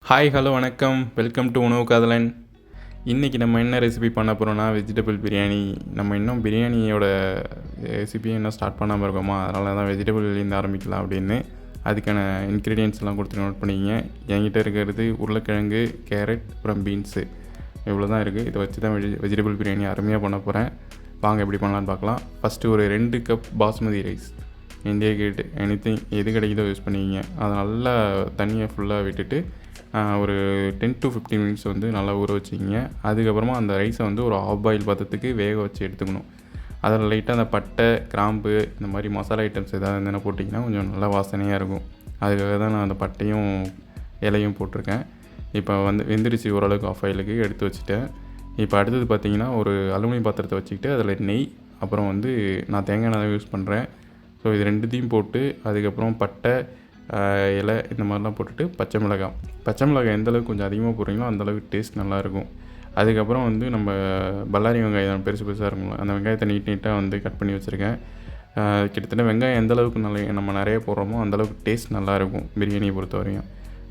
Hi hello வணக்கம், welcome to உணவு காதலன். இன்றைக்கி நம்ம என்ன ரெசிபி பண்ண போகிறோன்னா வெஜிடபிள் பிரியாணி. நம்ம இன்னும் பிரியாணியோட ரெசிபியை இன்னும் ஸ்டார்ட் பண்ணாமல் இருக்கோமா, அதனால தான் வெஜிடபிள்லேருந்து ஆரம்பிக்கலாம் அப்படின்னு. அதுக்கான இன்க்ரீடியன்ஸ்லாம் கொடுத்து நோட் பண்ணிங்க. என்கிட்ட இருக்கிறது உருளைக்கிழங்கு, கேரட், அப்புறம் பீன்ஸு, இவ்வளோ தான் இருக்குது. இதை வச்சு தான் வெஜிடபிள் பிரியாணி அருமையாக பண்ண போகிறேன். வாங்க எப்படி பண்ணலான்னு பார்க்கலாம். ஃபஸ்ட்டு ஒரு 2 cup basmati rice, India Gate anything எது கிடைக்குதோ யூஸ் பண்ணிக்கிங்க. அதை நல்லா தண்ணியை ஃபுல்லாக விட்டுட்டு ஒரு 10 to 15 மினிட்ஸ் வந்து நல்லா ஊற வச்சுக்கிங்க. அதுக்கப்புறமா அந்த ரைஸை வந்து ஒரு ஆஃப் பாயில் பாத்திரத்துக்கு வேக வச்சு எடுத்துக்கணும். அதில் லைட்டாக அந்த பட்டை, கிராம்பு, இந்த மாதிரி மசாலா ஐட்டம்ஸ் எதாவது இருந்ததுன்னா போட்டிங்கன்னா கொஞ்சம் நல்லா வாசனையாக இருக்கும். அதுக்காக தான் நான் அந்த பட்டையும் இலையும் போட்டிருக்கேன். இப்போ வந்து வெந்துருச்சு ஓரளவுக்கு, ஆஃப் ஆயிலுக்கு எடுத்து வச்சுட்டேன். இப்போ அடுத்தது பார்த்திங்கன்னா ஒரு அலுமினியம் பாத்திரத்தை வச்சுக்கிட்டு அதில் நெய், அப்புறம் வந்து நான் தேங்காய் எண்ணெய் யூஸ் பண்ணுறேன். ஸோ இது ரெண்டுத்தையும் போட்டு அதுக்கப்புறம் பட்டை, இலை, இந்த மாதிரிலாம் போட்டுட்டு பச்சை மிளகாய் எந்தளவுக்கு கொஞ்சம் அதிகமாக போடுறீங்களோ அந்தளவுக்கு டேஸ்ட் நல்லாயிருக்கும். அதுக்கப்புறம் வந்து நம்ம பல்லாரி வெங்காயம் பெருசு பெருசாக இருக்கும்ல, அந்த வெங்காயத்தை நீட்டாக வந்து கட் பண்ணி வச்சுருக்கேன். கிட்டத்தட்ட வெங்காயம் எந்தளவுக்கு நம்ம நிறைய போடுறோமோ அந்தளவுக்கு டேஸ்ட் நல்லாயிருக்கும் பிரியாணியை பொறுத்த வரையும்.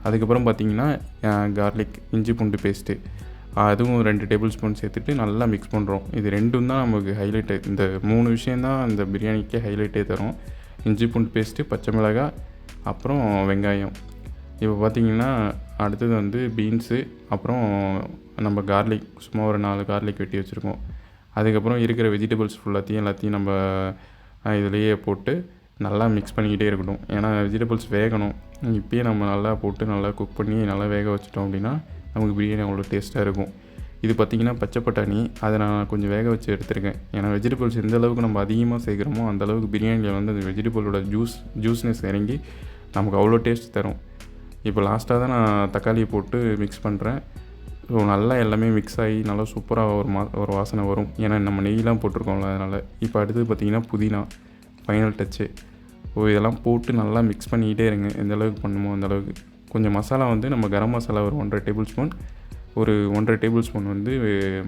அதுக்கப்புறம் பார்த்திங்கன்னா கார்லிக், இஞ்சி பூண்டு பேஸ்ட்டு, அதுவும் 2 டேபிள் ஸ்பூன் சேர்த்துட்டு நல்லா மிக்ஸ் பண்ணுறோம். இது ரெண்டும் தான் நமக்கு ஹைலைட்டு. இந்த 3 விஷயந்தான் இந்த பிரியாணிக்கே ஹைலைட்டே தரும். இஞ்சி பூண்டு பேஸ்ட்டு, பச்சை மிளகாய், அப்புறம் வெங்காயம். இப்போ பார்த்திங்கன்னா அடுத்தது வந்து பீன்ஸு, அப்புறம் நம்ம கார்லிக், சும்மா ஒரு 4 கார்லிக் வெட்டி வச்சுருக்கோம். அதுக்கப்புறம் இருக்கிற வெஜிடபிள்ஸ் எல்லாத்தையும் நம்ம இதிலையே போட்டு நல்லா மிக்ஸ் பண்ணிக்கிட்டே இருக்கட்டும். ஏன்னா வெஜிடபிள்ஸ் வேகணும். இப்போயே நம்ம நல்லா போட்டு நல்லா குக் பண்ணி நல்லா வேக வச்சிட்டோம் அப்படின்னா நமக்கு பிரியாணி அவ்வளோ டேஸ்ட்டாக இருக்கும். இது பார்த்திங்கன்னா பச்சை பட்டாணி, அதை நான் கொஞ்சம் வேக வச்சு எடுத்துருக்கேன். ஏன்னா வெஜிடபிள்ஸ் எந்த அளவுக்கு நம்ம அதிகமாக சேர்க்குறோமோ அந்தளவுக்கு பிரியாணியில் வந்து அந்த வெஜிடபிளோட ஜூஸ்னஸ் இறங்கி நமக்கு அவ்வளோ டேஸ்ட் தரும். இப்போ லாஸ்ட்டாக தான் நான் தக்காளியை போட்டு மிக்ஸ் பண்ணுறேன். ஸோ நல்லா எல்லாமே மிக்ஸ் ஆகி நல்லா சூப்பராக ஒரு வாசனை வரும். ஏன்னா நம்ம நெய்லாம் போட்டிருக்கோம்ல, அதனால். இப்போ அடுத்தது பார்த்திங்கன்னா புதினா, ஃபைனல் டச்சு. இதெல்லாம் போட்டு நல்லா மிக்ஸ் பண்ணிக்கிட்டே இருங்க. எந்த அளவுக்கு பண்ணுமோ அந்தளவுக்கு. கொஞ்சம் மசாலா வந்து நம்ம கரம் மசாலா ஒரு 1.5 டேபிள் ஸ்பூன், ஒரு 1.5 டேபிள் ஸ்பூன் வந்து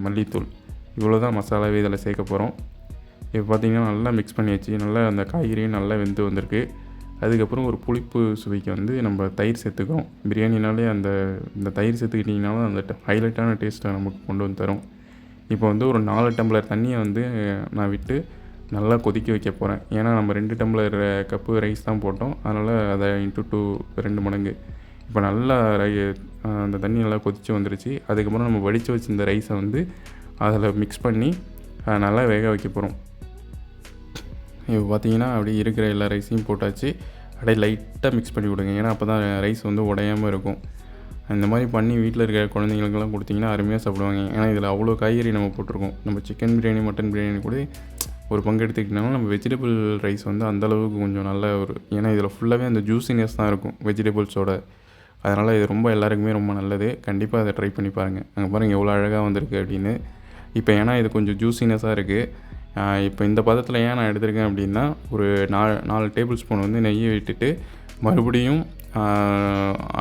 மல்லித்தூள், இவ்வளோ தான் மசாலாவே இதில் சேர்க்க போகிறோம். இப்போ பார்த்திங்கன்னா நல்லா மிக்ஸ் பண்ணி வச்சு நல்லா அந்த காய்கறியும் நல்லா வெந்து வந்திருக்கு. அதுக்கப்புறம் ஒரு புளிப்பு சுவைக்கு வந்து நம்ம தயிர் சேர்த்துக்கிறோம். பிரியாணினாலே இந்த தயிர் சேர்த்துக்கிட்டிங்கனாலும் அந்த ஹைலைட்டான டேஸ்ட்டை நமக்கு கொண்டு வந்து தரும். இப்போ வந்து ஒரு 4 டம்ளர் தண்ணியை வந்து நான் விட்டு நல்லா கொதிக்க வைக்க போகிறேன். ஏன்னா நம்ம 2 டம்ளர் கப்பு ரைஸ் தான் போட்டோம், அதனால் அதை இன்ட்டு 2 மடங்கு. இப்போ நல்லா அந்த தண்ணி நல்லா கொதித்து வந்துருச்சு. அதுக்கப்புறம் நம்ம வடித்து வச்சிருந்த ரைஸை வந்து அதில் மிக்ஸ் பண்ணி நல்லா வேக வைக்க போகிறோம். இப்போ பார்த்திங்கன்னா அப்படியே இருக்கிற எல்லா ரைஸையும் போட்டாச்சு. அப்படியே லைட்டாக மிக்ஸ் பண்ணி விடுங்க. ஏன்னா அப்போ தான் ரைஸ் வந்து உடையாமல் இருக்கும். இந்த மாதிரி பண்ணி வீட்டில் இருக்கிற குழந்தைங்களுக்கெல்லாம் கொடுத்திங்கன்னா அருமையாக சாப்பிடுவாங்க. ஏன்னா இதில் அவ்வளோ காய்கறி நம்ம போட்டிருக்கோம். நம்ம சிக்கன் பிரியாணி, மட்டன் பிரியாணி கூட ஒரு பங்கு எடுத்துக்கிட்டோம்னா நம்ம வெஜிடபிள் ரைஸ் வந்து அந்தளவுக்கு கொஞ்சம் நல்ல ஏன்னா இதில் ஃபுல்லாகவே அந்த ஜூஸினஸ் தான் இருக்கும் வெஜிடபிள்ஸோட. அதனால் இது ரொம்ப எல்லாருக்குமே ரொம்ப நல்லது. கண்டிப்பாக அதை ட்ரை பண்ணி பாருங்கள். அங்கே பாருங்கள் எவ்வளோ அழகாக வந்திருக்கு அப்படின்னு. இப்போ ஏன்னா இது கொஞ்சம் ஜூஸினஸாக இருக்குது. இப்போ இந்த பதத்தில் ஏன் நான் எடுத்திருக்கேன் அப்படின்னா, ஒரு 4 டேபிள் ஸ்பூன் வந்து நெய்யை விட்டுட்டு மறுபடியும்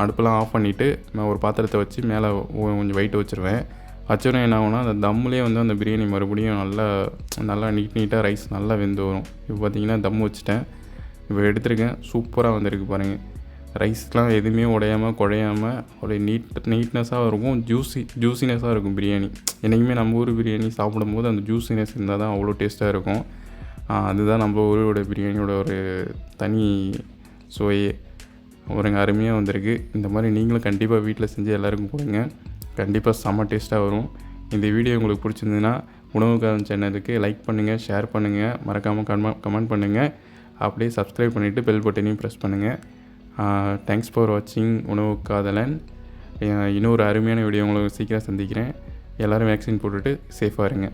அடுப்பெல்லாம் ஆஃப் பண்ணிவிட்டு நான் ஒரு பாத்திரத்தை வச்சு மேலே கொஞ்சம் வெயிட் வச்சுருவேன். வச்சோன்னே என்ன ஆகும்னா அந்த தம்முலேயே வந்து அந்த பிரியாணி மறுபடியும் நல்லா நீட்டாக ரைஸ் நல்லா வெந்து வரும். இப்போ பார்த்திங்கன்னா தம் வச்சுட்டேன். இப்போ எடுத்திருக்கேன். சூப்பராக வந்திருக்கு பாருங்கள். ரைஸ்லாம் எதுவுமே உடையாமல் குழையாமல் ஒரு நீட்னஸாக இருக்கும். ஜூஸினஸாக இருக்கும் பிரியாணி. என்றைக்குமே நம்ம ஊர் பிரியாணி சாப்பிடும்போது அந்த ஜூஸினஸ் இருந்தால் தான் அவ்வளோ டேஸ்ட்டாக இருக்கும். அதுதான் நம்ம ஊரோட பிரியாணியோட ஒரு தனி சுவையே. ஒரு அருமையாக வந்திருக்கு. இந்த மாதிரி நீங்களும் கண்டிப்பாக வீட்டில் செஞ்சு எல்லாருக்கும் கொடுங்க. கண்டிப்பாக செம்ம டேஸ்ட்டாக வரும். இந்த வீடியோ உங்களுக்கு பிடிச்சிருந்ததுன்னா உணவுக்காரன் சேனலுக்கு லைக் பண்ணுங்கள், ஷேர் பண்ணுங்கள், மறக்காமல் கமெண்ட் பண்ணுங்கள். அப்படியே சப்ஸ்கிரைப் பண்ணிவிட்டு பெல் பட்டனையும் ப்ரெஸ் பண்ணுங்கள். தேங்க்ஸ் ஃபார் வாட்சிங் உணவு காதலன். இன்னொரு அருமையான வீடியோ உங்களுக்கு சீக்கிரம் சந்திக்கிறேன். எல்லோரும் வேக்சின் போட்டுட்டு சேஃபாக இருங்க.